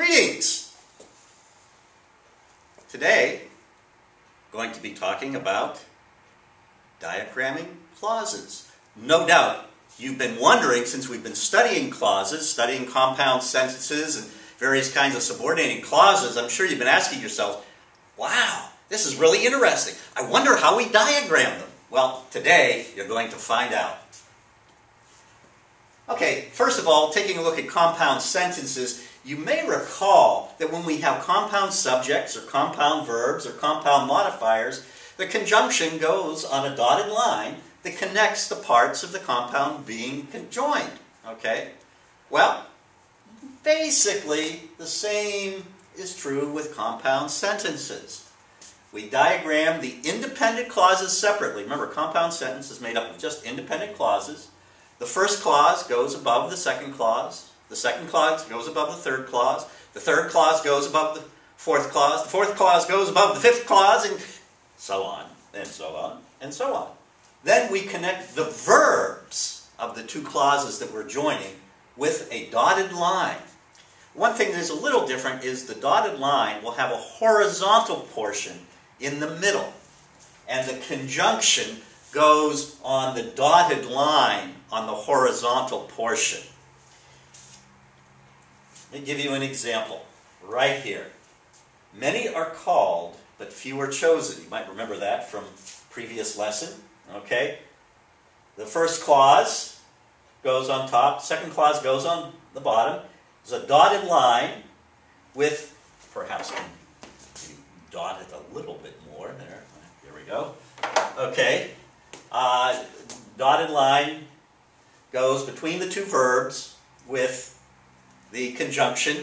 Greetings! Today, I'm going to be talking about diagramming clauses. No doubt, you've been wondering, since we've been studying clauses, studying compound sentences and various kinds of subordinating clauses, I'm sure you've been asking yourself, wow, this is really interesting. I wonder how we diagram them. Well, today, you're going to find out. Okay, first of all, taking a look at compound sentences, you may recall that when we have compound subjects or compound verbs or compound modifiers, the conjunction goes on a dotted line that connects the parts of the compound being conjoined. Okay? Well, basically the same is true with compound sentences. We diagram the independent clauses separately. Remember, compound sentence is made up of just independent clauses. The first clause goes above the second clause. The second clause goes above the third clause. The third clause goes above the fourth clause. The fourth clause goes above the fifth clause, and so on, and so on, and so on. Then we connect the verbs of the two clauses that we're joining with a dotted line. One thing that is a little different is the dotted line will have a horizontal portion in the middle, and the conjunction goes on the dotted line on the horizontal portion. Let me give you an example right here. Many are called, but few are chosen. You might remember that from previous lesson. Okay? The first clause goes on top. Second clause goes on the bottom. There's a dotted line with, perhaps dot it a little bit more there. There we go. Okay. Dotted line goes between the two verbs with the conjunction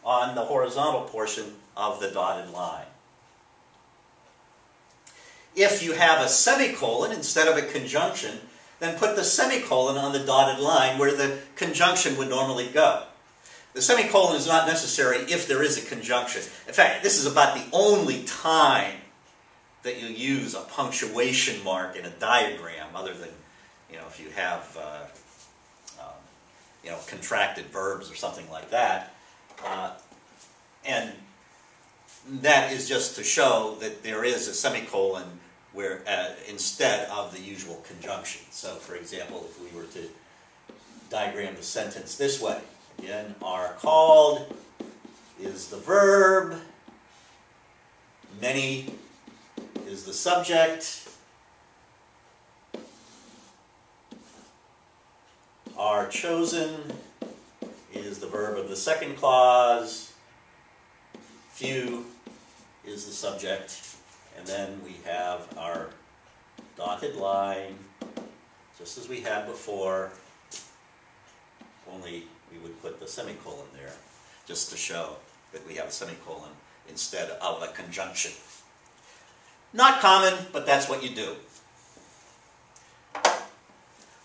on the horizontal portion of the dotted line. If you have a semicolon instead of a conjunction, then put the semicolon on the dotted line where the conjunction would normally go. The semicolon is not necessary if there is a conjunction. In fact, this is about the only time that you use a punctuation mark in a diagram, other than, if you have contracted verbs or something like that. And that is just to show that there is a semicolon where instead of the usual conjunction. So, for example, if we were to diagram the sentence this way, again, are called is the verb, many is the subject, are chosen is the verb of the second clause, few is the subject, and then we have our dotted line, just as we had before, only we would put the semicolon there, just to show that we have a semicolon instead of a conjunction. Not common, but that's what you do.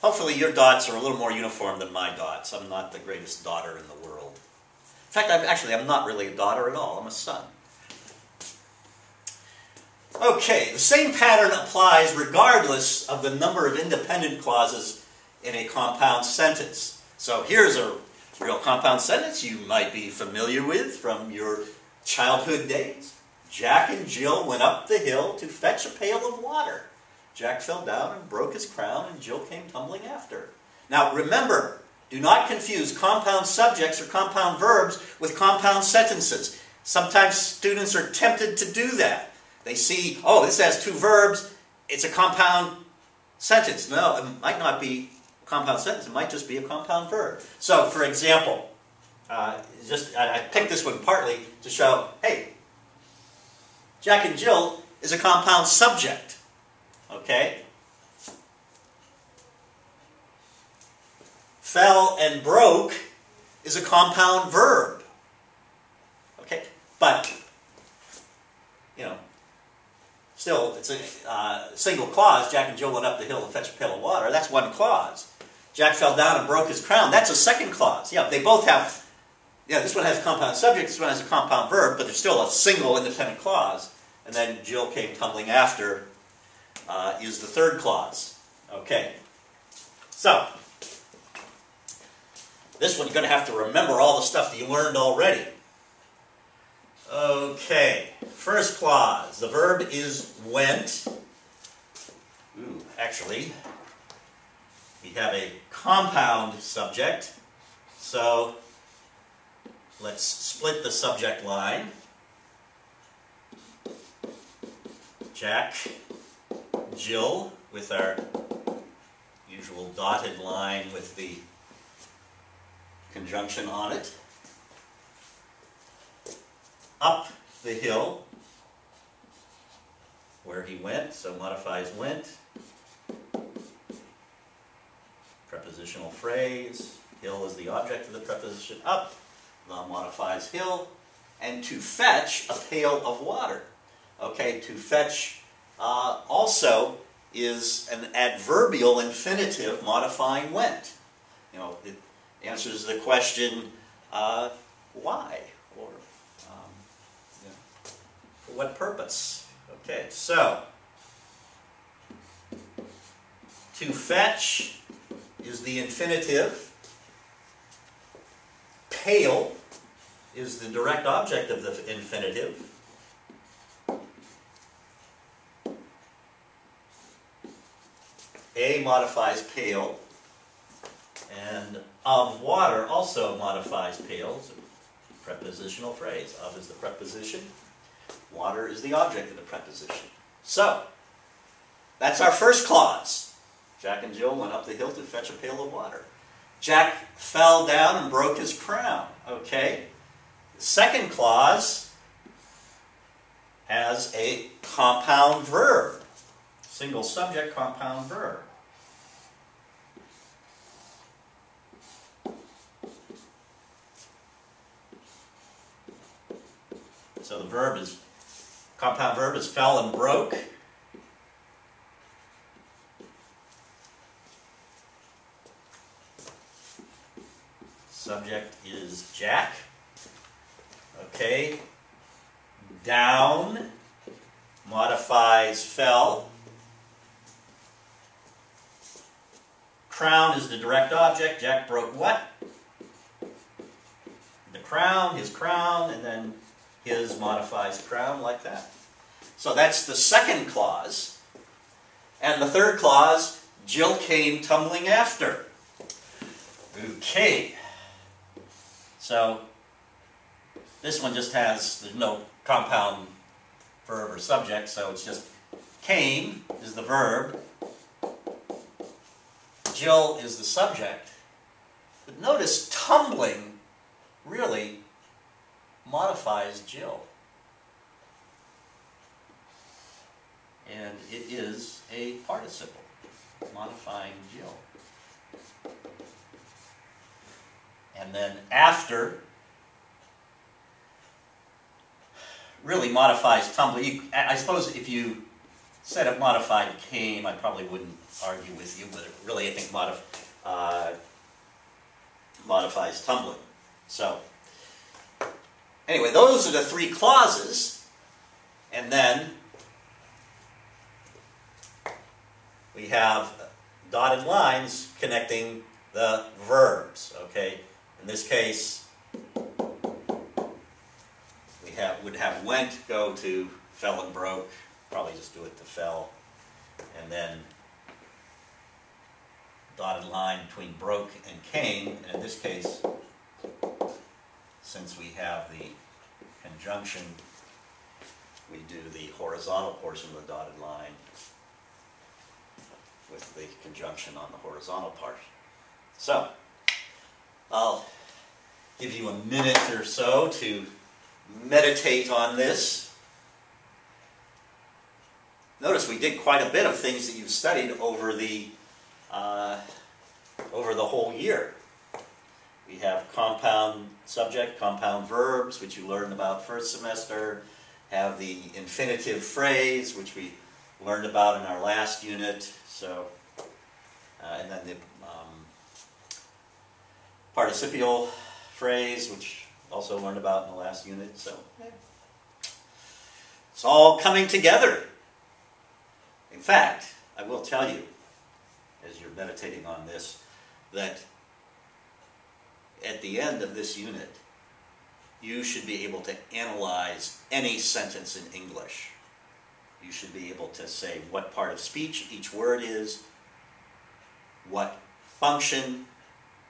Hopefully your dots are a little more uniform than my dots. I'm not the greatest dotter in the world. In fact, I'm not really a daughter at all. I'm a son. Okay, the same pattern applies regardless of the number of independent clauses in a compound sentence. So here's a real compound sentence you might be familiar with from your childhood days. Jack and Jill went up the hill to fetch a pail of water. Jack fell down and broke his crown, and Jill came tumbling after. Now remember, do not confuse compound subjects or compound verbs with compound sentences. Sometimes students are tempted to do that. They see, oh, this has two verbs, it's a compound sentence. No, it might not be a compound sentence, it might just be a compound verb. So, for example, I picked this one partly to show, hey, Jack and Jill is a compound subject. Okay? Fell and broke is a compound verb. Okay? But, still, it's a single clause. Jack and Jill went up the hill to fetch a pail of water. That's one clause. Jack fell down and broke his crown. That's a second clause. Yeah, they both have, this one has a compound subject, this one has a compound verb, but there's still a single independent clause. And then Jill came tumbling after is the third clause. Okay. So, this one you're going to have to remember all the stuff that you learned already. Okay, first clause. The verb is went. Actually, we have a compound subject. So let's split the subject line. Jack, Jill, with our usual dotted line with the conjunction on it. Up the hill, where he went, so modifies went. Prepositional phrase, hill is the object of the preposition up, the modifies hill. And to fetch a pail of water. Okay, to fetch also is an adverbial infinitive modifying went. You know, it answers the question, why? Or for what purpose? Okay, so to fetch is the infinitive. Pail is the direct object of the infinitive. A modifies pail, and of water also modifies pail. It's a prepositional phrase. Of is the preposition. Water is the object of the preposition. So, that's our first clause. Jack and Jill went up the hill to fetch a pail of water. Jack fell down and broke his crown. Okay. The second clause has a compound verb. Single subject, compound verb. So the verb is, compound verb is fell and broke. Subject is Jack. Okay. Down modifies fell. Crown is the direct object. Jack broke what? The crown, his crown, and then his modifies crown, like that. So that's the second clause. And the third clause, Jill came tumbling after. Okay. So this one just has, there's no compound verb or subject, so it's just came is the verb. Jill is the subject. But notice tumbling really modifies Jill. And it is a participle, modifying Jill. And then after really modifies tumbling. I suppose if you said it modified came, I probably wouldn't argue with you, but really I think modifies tumbling. So anyway, those are the three clauses, and then we have dotted lines connecting the verbs. Okay, in this case, we would have went go to fell and broke. Probably just do it to fell, and then dotted line between broke and came. And in this case, since we have the conjunction, we do the horizontal portion of the dotted line with the conjunction on the horizontal part. So, I'll give you a minute or so to meditate on this. Notice we did quite a bit of things that you've studied over the whole year. We have compound subject, compound verbs, which you learned about first semester. Have the infinitive phrase, which we learned about in our last unit. So, and then the participial phrase, which also learned about in the last unit. So, it's all coming together. In fact, I will tell you, as you're meditating on this, that at the end of this unit, you should be able to analyze any sentence in English. You should be able to say what part of speech each word is, what function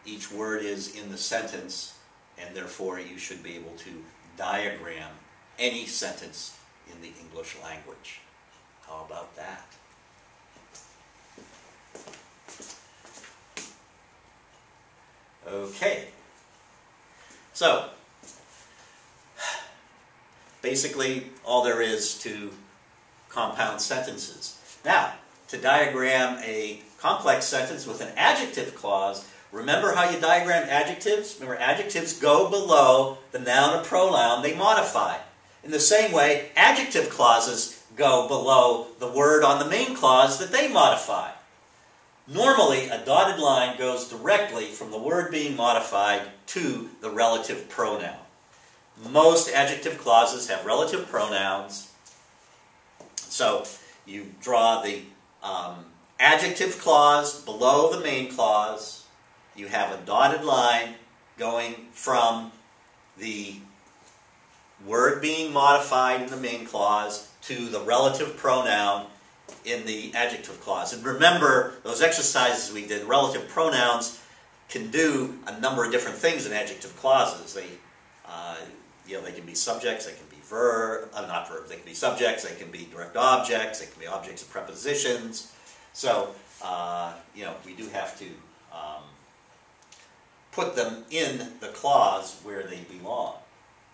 each word is in the sentence, and therefore you should be able to diagram any sentence in the English language. How about that? Okay. So, basically all there is to compound sentences. Now, to diagram a complex sentence with an adjective clause, remember how you diagram adjectives? Remember, adjectives go below the noun or pronoun they modify. In the same way, adjective clauses go below the word on the main clause that they modify. Normally, a dotted line goes directly from the word being modified to the relative pronoun. Most adjective clauses have relative pronouns. So you draw the adjective clause below the main clause. You have a dotted line going from the word being modified in the main clause to the relative pronoun in the adjective clause. And remember, those exercises we did, relative pronouns can do a number of different things in adjective clauses. They can be subjects, they can be not verbs, they can be subjects, they can be direct objects, they can be objects of prepositions. So, we do have to put them in the clause where they belong.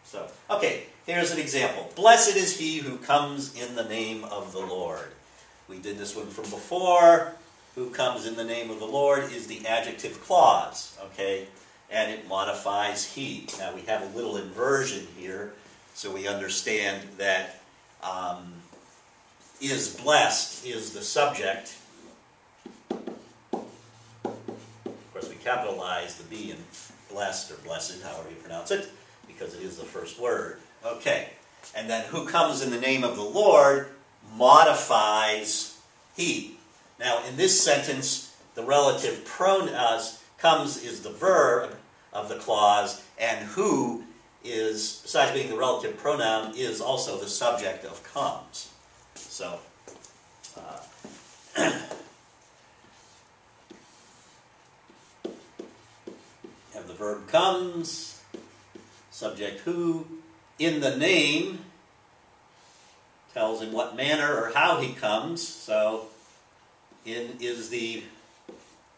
So, okay, here's an example. Blessed is he who comes in the name of the Lord. We did this one from before. Who comes in the name of the Lord is the adjective clause, okay? And it modifies he. Now we have a little inversion here, so we understand that is blessed is the subject. Of course, we capitalize the B in blessed or blessed, however you pronounce it, because it is the first word. Okay, and then who comes in the name of the Lord modifies he. Now, in this sentence, the relative pronouns comes is the verb of the clause, and who is, besides being the relative pronoun, is also the subject of comes. So, have the verb comes, subject who, in the name, tells in what manner or how he comes. So, in is the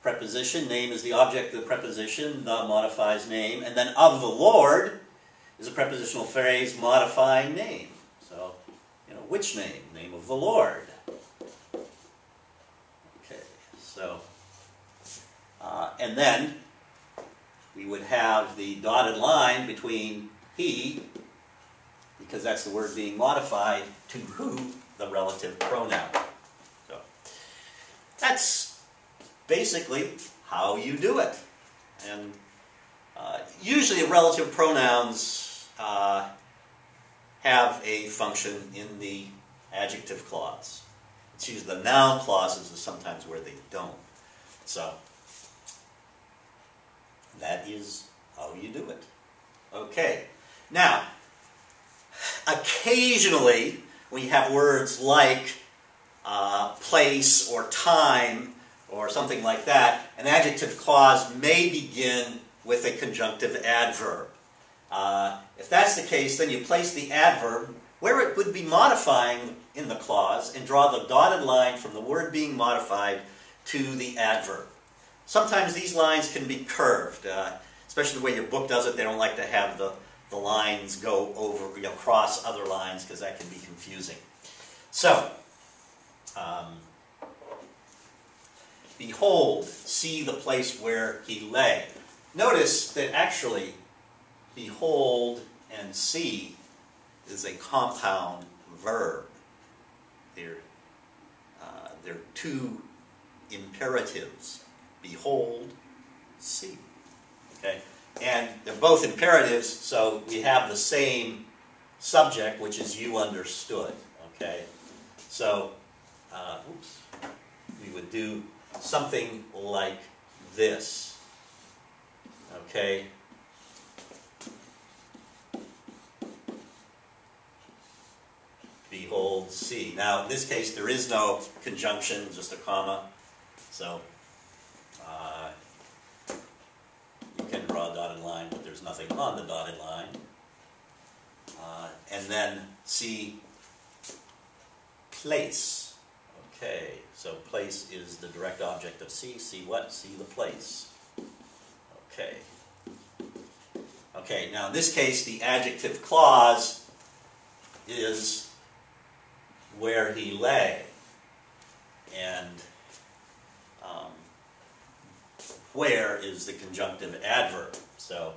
preposition, name is the object of the preposition, the modifies name, and then of the Lord is a prepositional phrase modifying name. So, which name? Name of the Lord. Okay, so, and then we would have the dotted line between he, because that's the word being modified, to who, the relative pronoun. So, that's basically how you do it. And usually relative pronouns have a function in the adjective clause. It's usually the noun clauses are sometimes where they don't. So, that is how you do it. Okay. Now, occasionally, when you have words like place or time or something like that, an adjective clause may begin with a conjunctive adverb. If that's the case, then you place the adverb where it would be modifying in the clause and draw the dotted line from the word being modified to the adverb. Sometimes these lines can be curved, especially the way your book does it. They don't like to have the lines go over, cross other lines, because that can be confusing. So, behold, see the place where he lay. Notice that actually, behold and see is a compound verb. They're two imperatives. Behold, see. Okay? And they're both imperatives, so we have the same subject, which is you understood. Okay? So, we would do something like this. Okay? equals C. Now, in this case, there is no conjunction, just a comma. So, you can draw a dotted line, but there's nothing on the dotted line. And then C, place. Okay, so place is the direct object of C. C what? C the place. Okay. Okay, now in this case, the adjective clause is where he lay. And where is the conjunctive adverb. So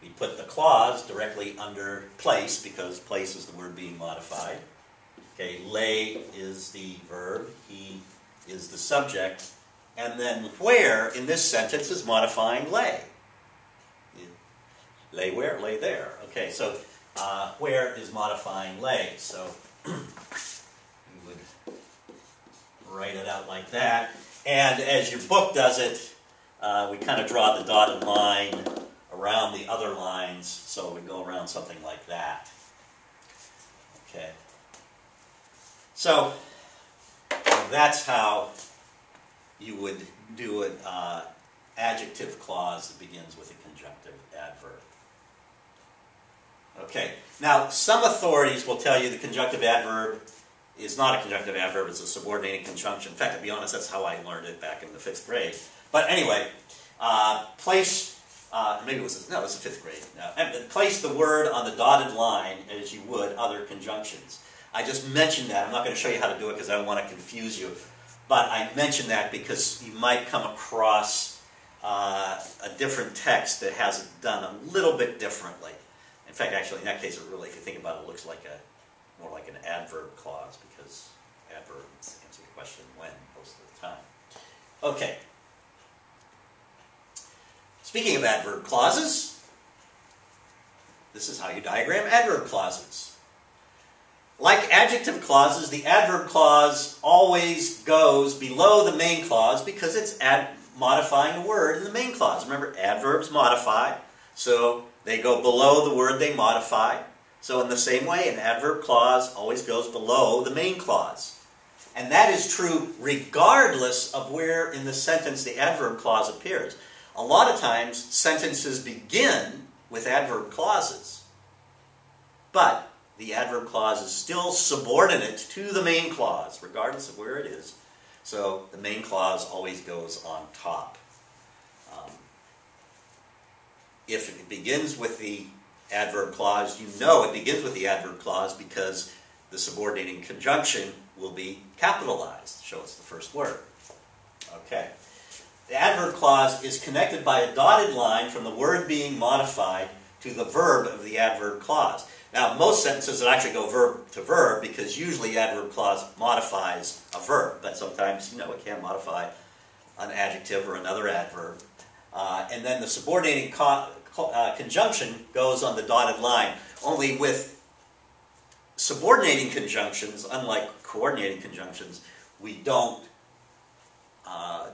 we put the clause directly under place because place is the word being modified. Okay, lay is the verb, he is the subject, and then where in this sentence is modifying lay. Lay where? Lay there. Okay, so where is modifying lay? So we would write it out like that. And as your book does it, we kind of draw the dotted line around the other lines, so we go around something like that. Okay. So that's how you would do an adjective clause that begins with a conjunctive adverb. Okay, now some authorities will tell you the conjunctive adverb is not a conjunctive adverb, it's a subordinating conjunction. In fact, to be honest, that's how I learned it back in the 5th grade. But anyway, place, maybe it was, no, it was the 5th grade. Place the word on the dotted line as you would other conjunctions. I just mentioned that. I'm not going to show you how to do it because I don't want to confuse you. But I mentioned that because you might come across a different text that has it done a little bit differently. In fact, actually, in that case, it really, if you think about it, looks like more like an adverb clause because adverbs answer the question when most of the time. Okay. Speaking of adverb clauses, this is how you diagram adverb clauses. Like adjective clauses, the adverb clause always goes below the main clause because it's modifying a word in the main clause. Remember, adverbs modify, so they go below the word they modify. So in the same way, an adverb clause always goes below the main clause. And that is true regardless of where in the sentence the adverb clause appears. A lot of times, sentences begin with adverb clauses, but the adverb clause is still subordinate to the main clause, regardless of where it is. So the main clause always goes on top. If it begins with the adverb clause, you know it begins with the adverb clause because the subordinating conjunction will be capitalized. Show it's the first word. Okay. The adverb clause is connected by a dotted line from the word being modified to the verb of the adverb clause. Now, most sentences will actually go verb to verb because usually the adverb clause modifies a verb, but sometimes, it can modify an adjective or another adverb. And then the subordinating conjunction goes on the dotted line. Only with subordinating conjunctions, unlike coordinating conjunctions, we don't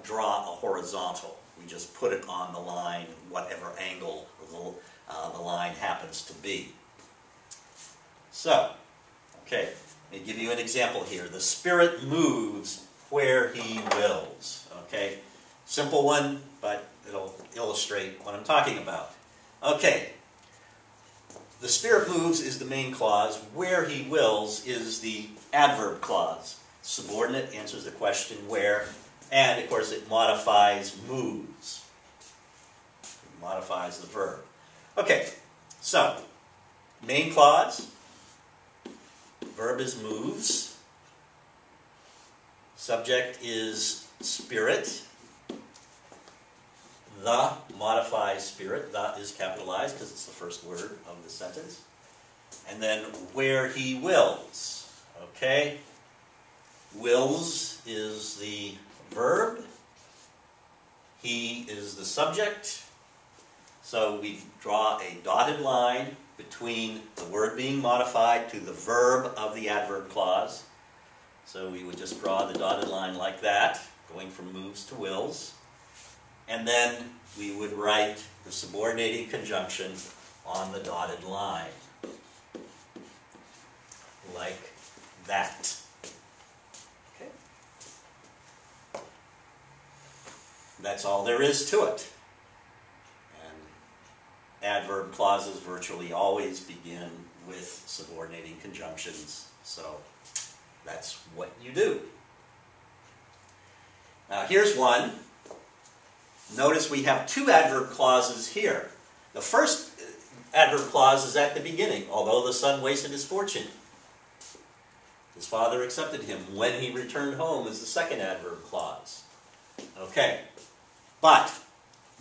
draw a horizontal. We just put it on the line, whatever angle the line happens to be. So, okay, let me give you an example here. The Spirit moves where He wills. Okay, simple one, but it'll illustrate what I'm talking about. Okay, the Spirit moves is the main clause. Where He wills is the adverb clause. Subordinate answers the question where, and of course it modifies moves. It modifies the verb. Okay, so main clause. Verb is moves. Subject is spirit. The modifies spirit. The is capitalized because it's the first word of the sentence. And then where he wills. Okay? Wills is the verb. He is the subject. So we draw a dotted line between the word being modified to the verb of the adverb clause. So we would just draw the dotted line like that, going from moves to wills. And then we would write the subordinating conjunction on the dotted line, like that. Okay. That's all there is to it. And adverb clauses virtually always begin with subordinating conjunctions. So that's what you do. Now here's one. Notice we have two adverb clauses here. The first adverb clause is at the beginning. Although the son wasted his fortune, his father accepted him. When he returned home is the second adverb clause. Okay. But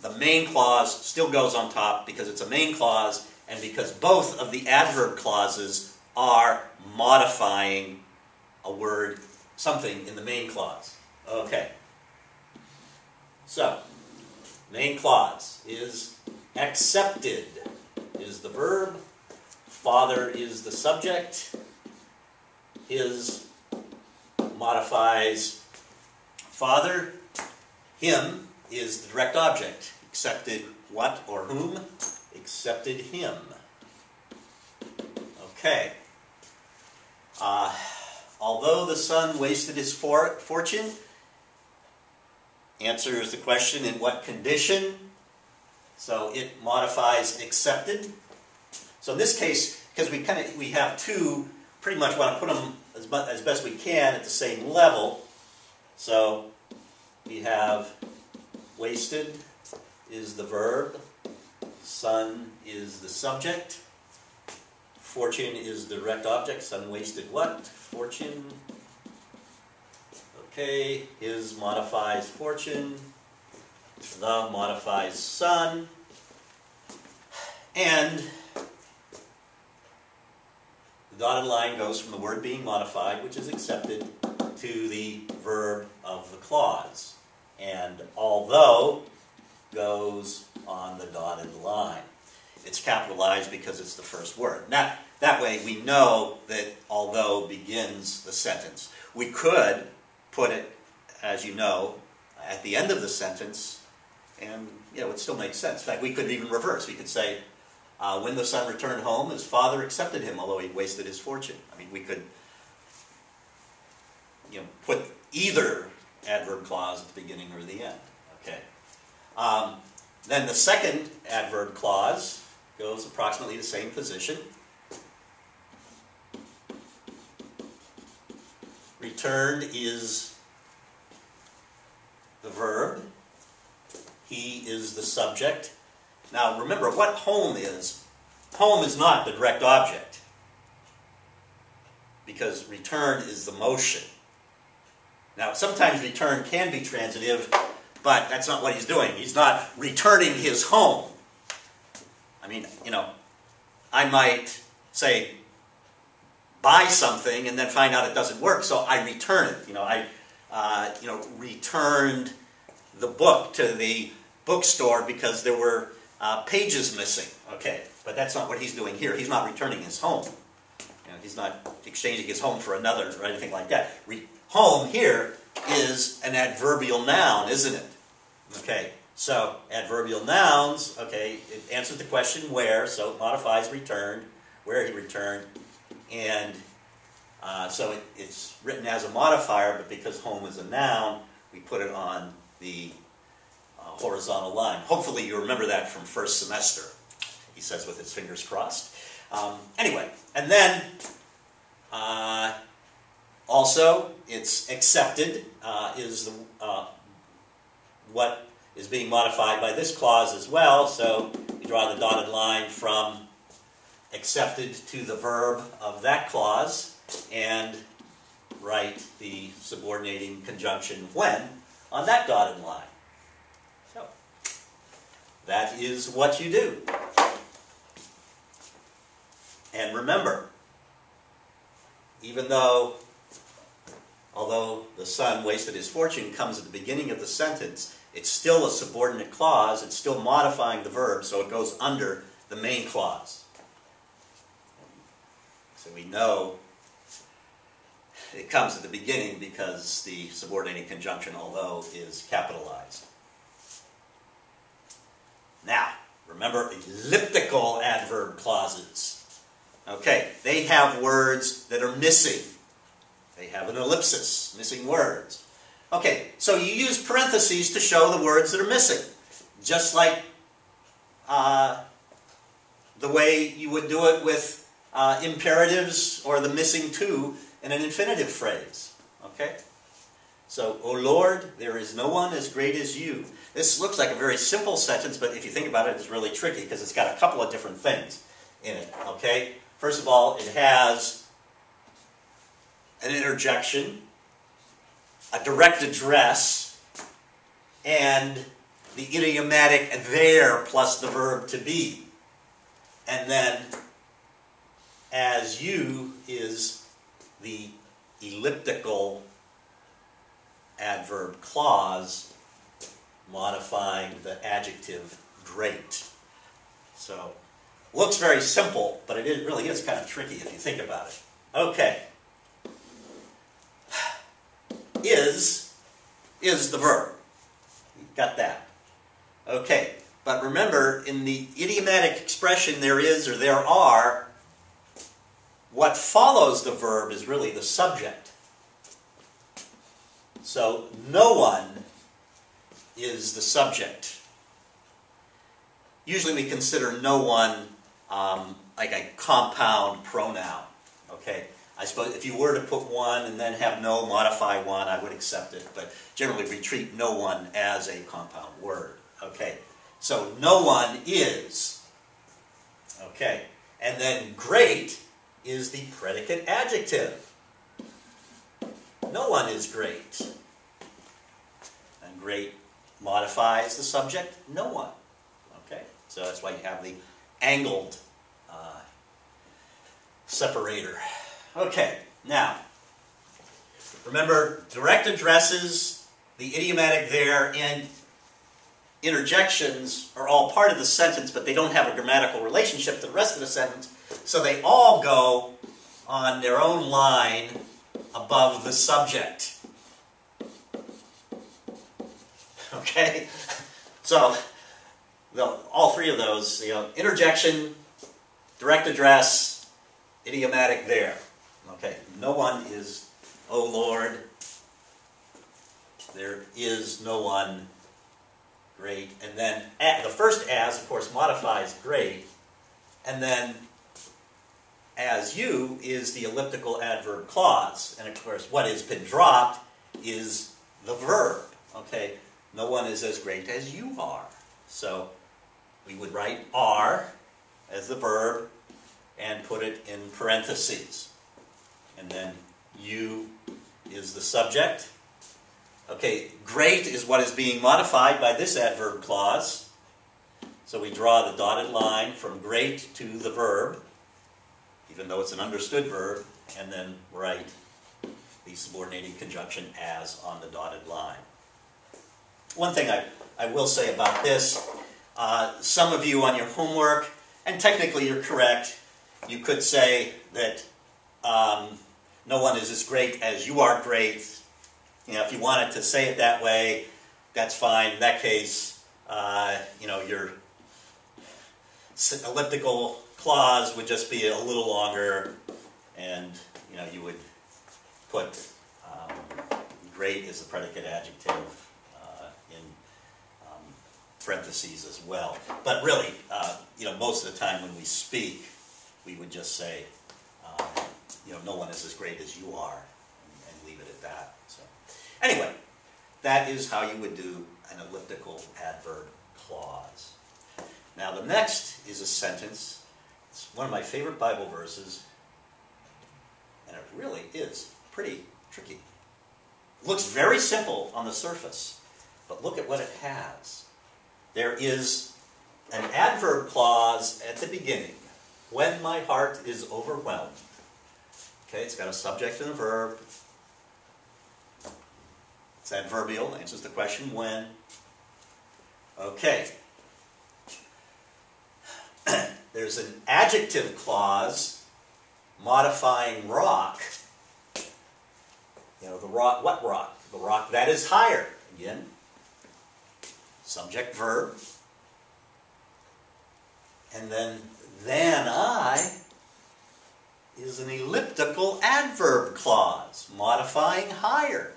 the main clause still goes on top because it's a main clause and because both of the adverb clauses are modifying a word, something in the main clause. Okay. So, main clause is accepted is the verb, father is the subject, his modifies father, him is the direct object. Accepted what or whom? Accepted him. Okay. Although the son wasted his fortune, answers the question in what condition. So it modifies accepted. So in this case, because we have two, pretty much want to put them as best we can at the same level. So we have wasted is the verb, son is the subject, fortune is the direct object. Son wasted what? Fortune. Okay, his modifies fortune, the modifies son, and the dotted line goes from the word being modified, which is accepted, to the verb of the clause. And although goes on the dotted line. It's capitalized because it's the first word. Now, that way we know that although begins the sentence. We could put it, as you know, at the end of the sentence, and it would still make sense. In fact, we could even reverse. We could say, when the son returned home, his father accepted him, although he wasted his fortune. I mean, we could put either adverb clause at the beginning or the end. Okay. Then the second adverb clause goes approximately the same position. Returned is the verb. He is the subject. Now remember what home is. Home is not the direct object, because return is the motion. Now sometimes return can be transitive, but that's not what he's doing. He's not returning his home. I mean, I might say, buy something and then find out it doesn't work, so I return it. I returned the book to the bookstore because there were pages missing. Okay, but that's not what he's doing here. He's not returning his home. He's not exchanging his home for another or anything like that. Home here is an adverbial noun, isn't it? Okay, so adverbial nouns, okay, it answers the question where, so it modifies returned, where he returned, and so it's written as a modifier, but because home is a noun, we put it on the horizontal line. Hopefully you remember that from first semester, he says with his fingers crossed. Anyway, and then also it's accepted is what is being modified by this clause as well, so you draw the dotted line from accepted to the verb of that clause and write the subordinating conjunction when on that dotted line. So that is what you do. And remember, although the son wasted his fortune comes at the beginning of the sentence, it's still a subordinate clause. It's still modifying the verb, so it goes under the main clause. So we know it comes at the beginning because the subordinating conjunction, although, is capitalized. Now, remember elliptical adverb clauses. Okay, they have words that are missing. They have an ellipsis, missing words. Okay, so you use parentheses to show the words that are missing. Just like the way you would do it with imperatives or the missing to in an infinitive phrase. Okay? So, O Lord, there is no one as great as you. This looks like a very simple sentence, but if you think about it, it's really tricky because it's got a couple of different things in it. Okay? First of all, it has an interjection, a direct address, and the idiomatic there plus the verb to be. And then, as you is the elliptical adverb clause modifying the adjective great. So, looks very simple, but it really is kind of tricky if you think about it. Okay. Is the verb. You've got that. Okay. But remember, in the idiomatic expression there is or there are, what follows the verb is really the subject. So, no one is the subject. Usually we consider no one like a compound pronoun. Okay? I suppose if you were to put one and then have no, modify one, I would accept it. But generally we treat no one as a compound word. Okay? So, no one is. Okay? And then great is the predicate adjective. No one is great. And great modifies the subject, no one. Okay? So that's why you have the angled separator. Okay, now, remember, direct addresses, the idiomatic there, and interjections are all part of the sentence, but they don't have a grammatical relationship to the rest of the sentence, so they all go on their own line above the subject. Okay? So, all three of those, interjection, direct address, idiomatic there. Okay, no one is, O Lord, there is no one great. And then the first as, of course, modifies great. And then as you is the elliptical adverb clause. And of course, what has been dropped is the verb. Okay, no one is as great as you are. So we would write are as the verb and put it in parentheses. And then you is the subject. Okay, great is what is being modified by this adverb clause. So we draw the dotted line from great to the verb, even though it's an understood verb, and then write the subordinating conjunction as on the dotted line. One thing I will say about this, some of you on your homework, and technically you're correct, you could say that no one is as great as you are great. If you wanted to say it that way, that's fine. In that case, your elliptical clause would just be a little longer, and you would put great as a predicate adjective in parentheses as well. But really, most of the time when we speak, we would just say, no one is as great as you are, and leave it at that. So, anyway, that is how you would do an elliptical adverb clause. Now, the next is a sentence. It's one of my favorite Bible verses, and it really is pretty tricky. It looks very simple on the surface, but look at what it has. There is an adverb clause at the beginning, when my heart is overwhelmed. Okay, it's got a subject and a verb. It's adverbial, answers the question when. Okay. There's an adjective clause modifying rock. The rock, what rock? The rock that is higher. Again, subject, verb. And then I is an elliptical adverb clause, modifying higher.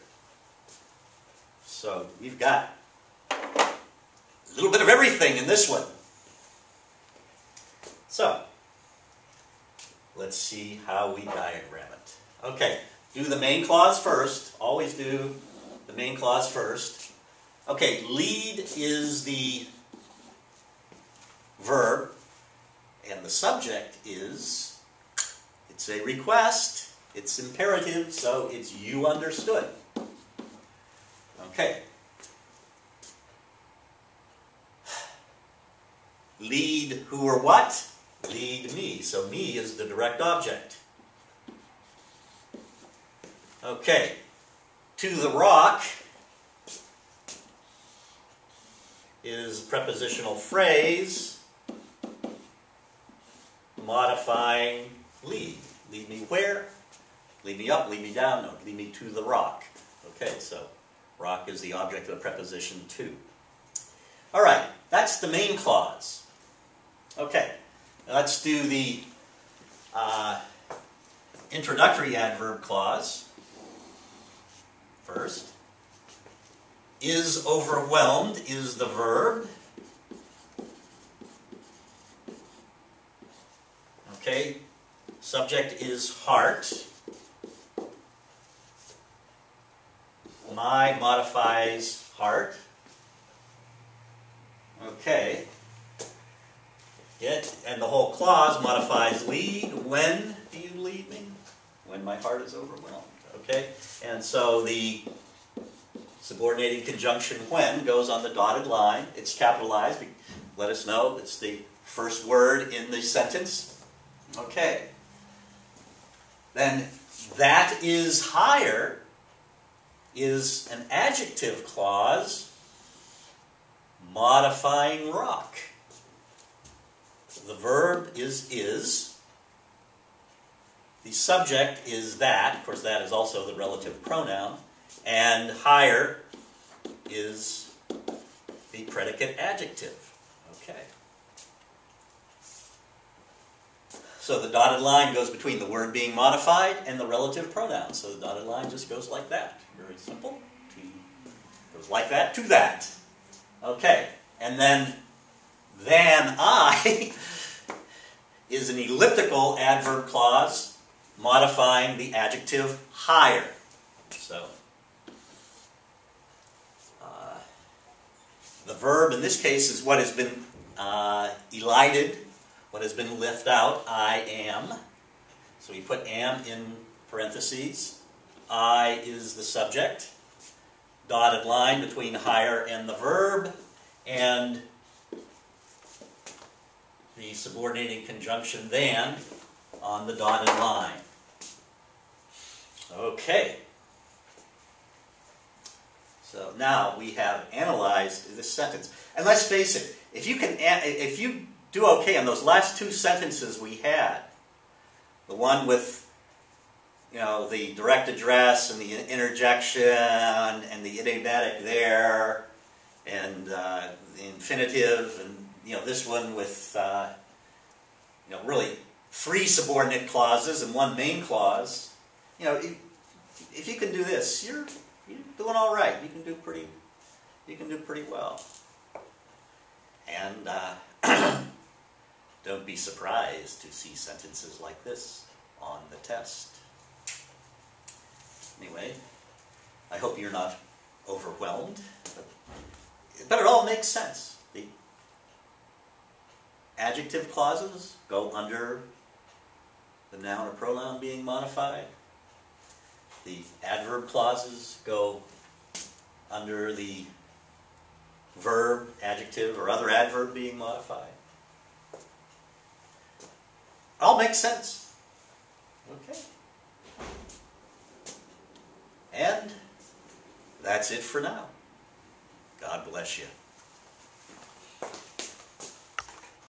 So we've got a little bit of everything in this one. So let's see how we diagram it. Okay, do the main clause first. Always do the main clause first. Okay, lead is the verb, and the subject is, it's a request, it's imperative, so it's you understood. Okay. Lead who or what? Lead me. So me is the direct object. Okay. To the rock is prepositional phrase modifying lead. Lead me where? Lead me up, lead me down? No, lead me to the rock. Okay, so rock is the object of the preposition to. All right, that's the main clause. Okay, let's do the introductory adverb clause first. Is overwhelmed is the verb. Okay, subject is heart. My modifies heart. Okay. And the whole clause modifies lead. When do you lead me? When my heart is overwhelmed. Okay? And so the subordinating conjunction when goes on the dotted line. It's capitalized. Let us know it's the first word in the sentence. Okay. Then that is higher is an adjective clause modifying rock. The verb is. The subject is that. Of course, that is also the relative pronoun. And higher is the predicate adjective. Okay. So the dotted line goes between the word being modified and the relative pronoun. So the dotted line just goes like that. Very simple. Goes like that to that. Okay. And then I is an elliptical adverb clause modifying the adjective higher. So the verb in this case is what has been elided, what has been left out, I am. So we put am in parentheses. I is the subject. Dotted line between higher and the verb. And the subordinating conjunction than on the dotted line. Okay. So now we have analyzed this sentence. And let's face it, if you do okay on those last two sentences we had, the one with the direct address and the interjection and the idiomatic there and the infinitive and this one with really 3 subordinate clauses and 1 main clause. If you can do this, you're doing all right. You can do pretty well. And don't be surprised to see sentences like this on the test. Anyway, I hope you're not overwhelmed, but it all makes sense. The adjective clauses go under the noun or pronoun being modified. The adverb clauses go under the verb, adjective, or other adverb being modified. All makes sense. Okay. And that's it for now. God bless you.